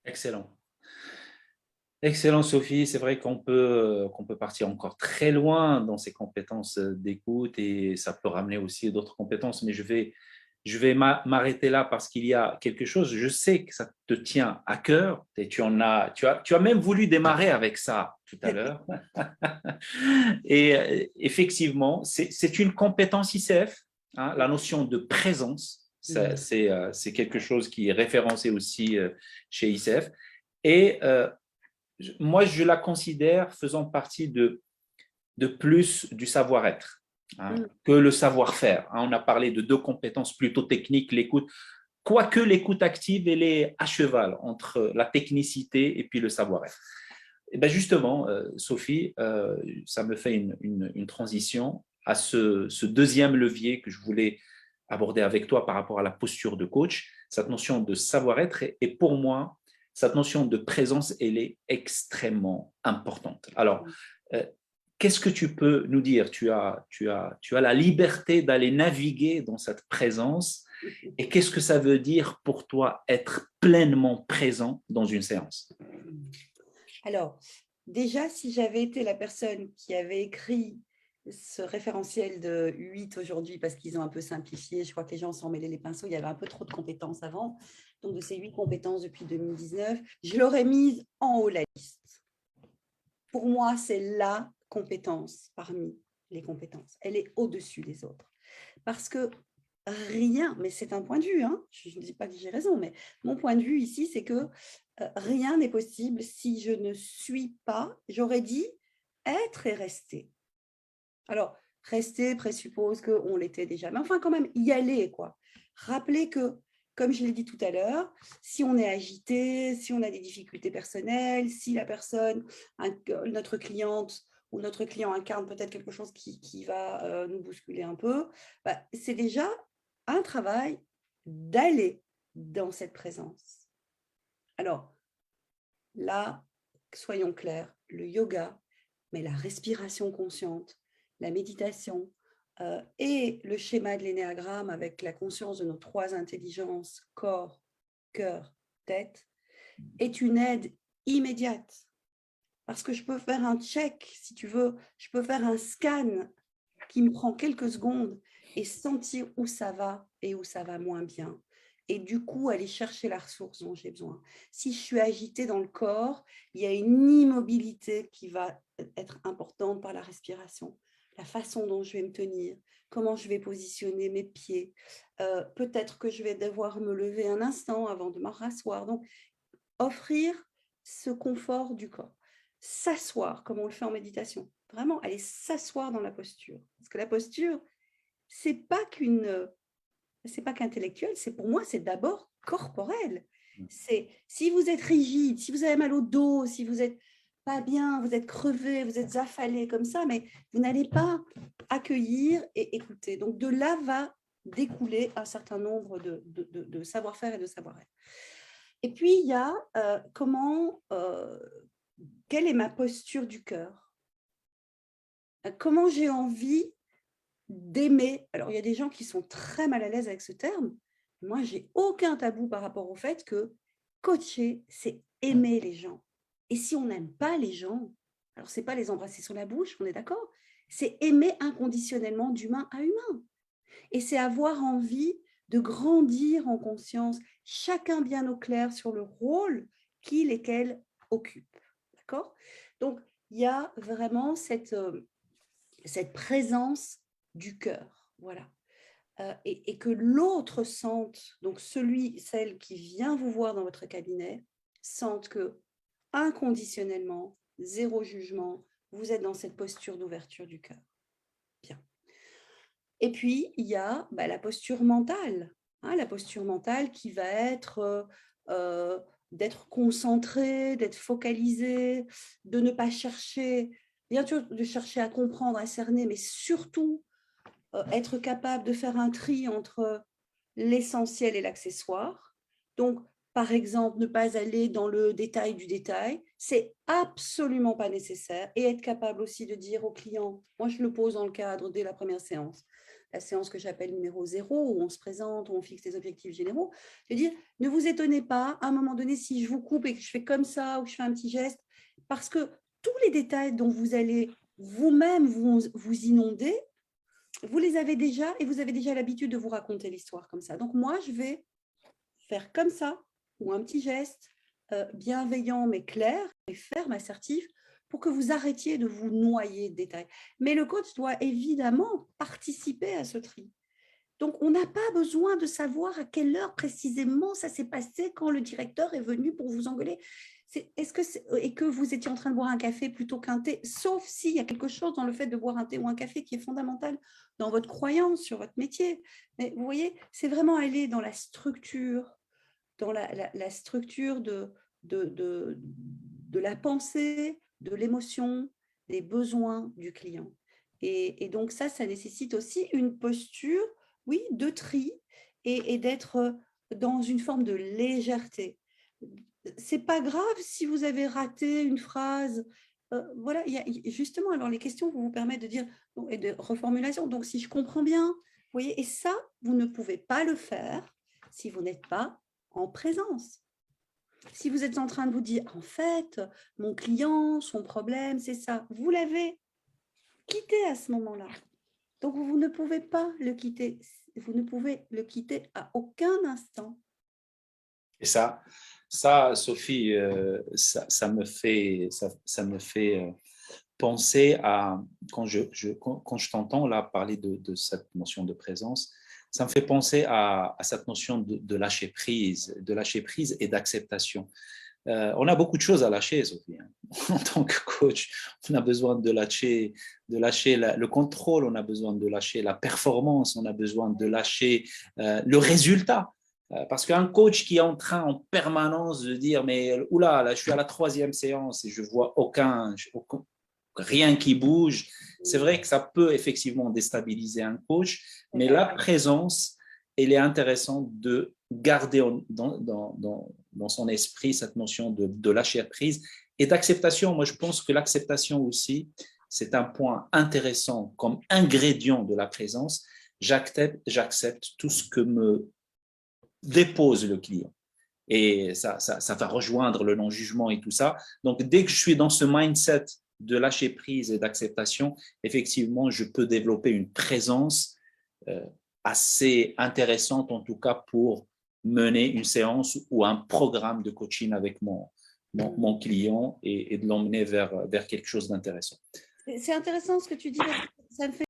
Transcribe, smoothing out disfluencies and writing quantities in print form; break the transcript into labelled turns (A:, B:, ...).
A: Excellent. Excellent, Sophie. C'est vrai qu'on peut partir encore très loin dans ces compétences d'écoute et ça peut ramener aussi d'autres compétences, mais je vais m'arrêter là parce qu'il y a quelque chose. Je sais que ça te tient à cœur et tu as même voulu démarrer avec ça tout à l'heure. Et effectivement, c'est une compétence ICF, hein, la notion de présence. C'est quelque chose qui est référencé aussi chez ICF. Et moi, je la considère faisant partie de plus du savoir-être, hein, que le savoir-faire, hein. On a parlé de deux compétences plutôt techniques, l'écoute, quoique l'écoute active, elle est à cheval entre la technicité et puis le savoir-être. Et ben justement, Sophie, ça me fait une transition à ce deuxième levier que je voulais aborder avec toi par rapport à la posture de coach, cette notion de savoir-être. Et pour moi, cette notion de présence, elle est extrêmement importante. Alors, qu'est-ce que tu peux nous dire? Tu as la liberté d'aller naviguer dans cette présence. Et qu'est-ce que ça veut dire pour toi être pleinement présent dans une séance?
B: Alors, déjà, si j'avais été la personne qui avait écrit ce référentiel de 8 aujourd'hui, parce qu'ils ont un peu simplifié, je crois que les gens s'en mêlaient les pinceaux, il y avait un peu trop de compétences avant, donc de ces 8 compétences depuis 2019, je l'aurais mise en haut de la liste. Pour moi, c'est la compétence parmi les compétences. Elle est au-dessus des autres. Parce que rien, mais c'est un point de vue, hein, je ne dis pas que j'ai raison, mais mon point de vue ici, c'est que rien n'est possible si je ne suis pas, j'aurais dit, être et rester. Alors, rester présuppose qu'on l'était déjà, mais enfin quand même, y aller, quoi. Rappeler que, comme je l'ai dit tout à l'heure, si on est agité, si on a des difficultés personnelles, si la personne, notre cliente ou notre client incarne peut-être quelque chose qui va nous bousculer un peu, bah, c'est déjà un travail d'aller dans cette présence. Alors, là, soyons clairs, le yoga, mais la respiration consciente, la méditation et le schéma de l'énéagramme avec la conscience de nos 3 intelligences, corps, cœur, tête, est une aide immédiate. Parce que je peux faire un check, si tu veux, je peux faire un scan qui me prend quelques secondes et sentir où ça va et où ça va moins bien. Et du coup, aller chercher la ressource dont j'ai besoin. Si je suis agitée dans le corps, il y a une immobilité qui va être importante par la respiration, la façon dont je vais me tenir, comment je vais positionner mes pieds. Peut-être que je vais devoir me lever un instant avant de me rasseoir. Donc, offrir ce confort du corps. S'asseoir, comme on le fait en méditation. Vraiment, aller s'asseoir dans la posture. Parce que la posture, c'est pas qu'intellectuel, c'est pour moi, c'est d'abord corporel. C'est si vous êtes rigide, si vous avez mal au dos, si vous êtes pas bien, vous êtes crevé, vous êtes affalé comme ça, mais vous n'allez pas accueillir et écouter. Donc de là va découler un certain nombre de savoir-faire et de savoir-être. Et puis, il y a quelle est ma posture du cœur? Comment j'ai envie d'aimer? Alors, il y a des gens qui sont très mal à l'aise avec ce terme. Moi, j'ai aucun tabou par rapport au fait que coacher, c'est aimer les gens. Et si on n'aime pas les gens, alors c'est pas les embrasser sur la bouche, on est d'accord? C'est aimer inconditionnellement d'humain à humain. Et c'est avoir envie de grandir en conscience, chacun bien au clair sur le rôle qu'il et qu'elle occupent. D'accord? Donc, il y a vraiment cette présence du cœur. Voilà. Et que l'autre sente, donc celle qui vient vous voir dans votre cabinet, sente que inconditionnellement, zéro jugement, vous êtes dans cette posture d'ouverture du cœur. Bien. Et puis, il y a la posture mentale, hein, la posture mentale qui va être d'être concentré, d'être focalisé, de ne pas chercher, bien sûr, de chercher à comprendre, à cerner, mais surtout être capable de faire un tri entre l'essentiel et l'accessoire. Donc, par exemple, ne pas aller dans le détail du détail, c'est absolument pas nécessaire. Et être capable aussi de dire au client, moi je le pose dans le cadre dès la première séance, la séance que j'appelle numéro 0, où on se présente, où on fixe les objectifs généraux, de dire, ne vous étonnez pas, à un moment donné, si je vous coupe et que je fais comme ça, ou que je fais un petit geste, parce que tous les détails dont vous allez vous-même vous inonder, vous les avez déjà et vous avez déjà l'habitude de vous raconter l'histoire comme ça. Donc moi, je vais faire comme ça, ou un petit geste bienveillant mais clair et ferme, assertif, pour que vous arrêtiez de vous noyer de détails. Mais le coach doit évidemment participer à ce tri. Donc, on n'a pas besoin de savoir à quelle heure précisément ça s'est passé quand le directeur est venu pour vous engueuler. Et que vous étiez en train de boire un café plutôt qu'un thé, sauf s'il y a quelque chose dans le fait de boire un thé ou un café qui est fondamental dans votre croyance sur votre métier. Mais vous voyez, c'est vraiment aller dans la structure, dans la structure de la pensée, de l'émotion, des besoins du client. Et donc ça nécessite aussi une posture, oui, de tri et d'être dans une forme de légèreté. C'est pas grave si vous avez raté une phrase. Voilà, justement, alors les questions vous permettent de dire, et de reformulation. Donc, si je comprends bien, vous voyez, et ça, vous ne pouvez pas le faire si vous n'êtes pas en présence. Si vous êtes en train de vous dire, en fait, mon client, son problème, c'est ça, vous l'avez quitté à ce moment-là. Donc, vous ne pouvez pas le quitter. Vous ne pouvez le quitter à aucun instant.
A: Et ça Sophie, ça me fait penser à, quand je t'entends là parler de cette notion de présence, ça me fait penser à cette notion de lâcher prise et d'acceptation. On a beaucoup de choses à lâcher, Sophie. En tant que coach, on a besoin de lâcher le contrôle, on a besoin de lâcher la performance, on a besoin de lâcher le résultat. Parce qu'un coach qui est en train en permanence de dire, mais oula, là, je suis à la 3e séance et je vois rien qui bouge, c'est vrai que ça peut effectivement déstabiliser un coach, mais la présence, elle est intéressante de garder dans son esprit cette notion de lâcher prise et d'acceptation. Moi, je pense que l'acceptation aussi, c'est un point intéressant comme ingrédient de la présence. J'accepte tout ce que me dépose le client. Et ça va rejoindre le non-jugement et tout ça. Donc, dès que je suis dans ce mindset de lâcher prise et d'acceptation, effectivement, je peux développer une présence assez intéressante, en tout cas pour mener une séance ou un programme de coaching avec mon client et de l'emmener vers quelque chose d'intéressant.
B: C'est intéressant ce que tu dis, ça me fait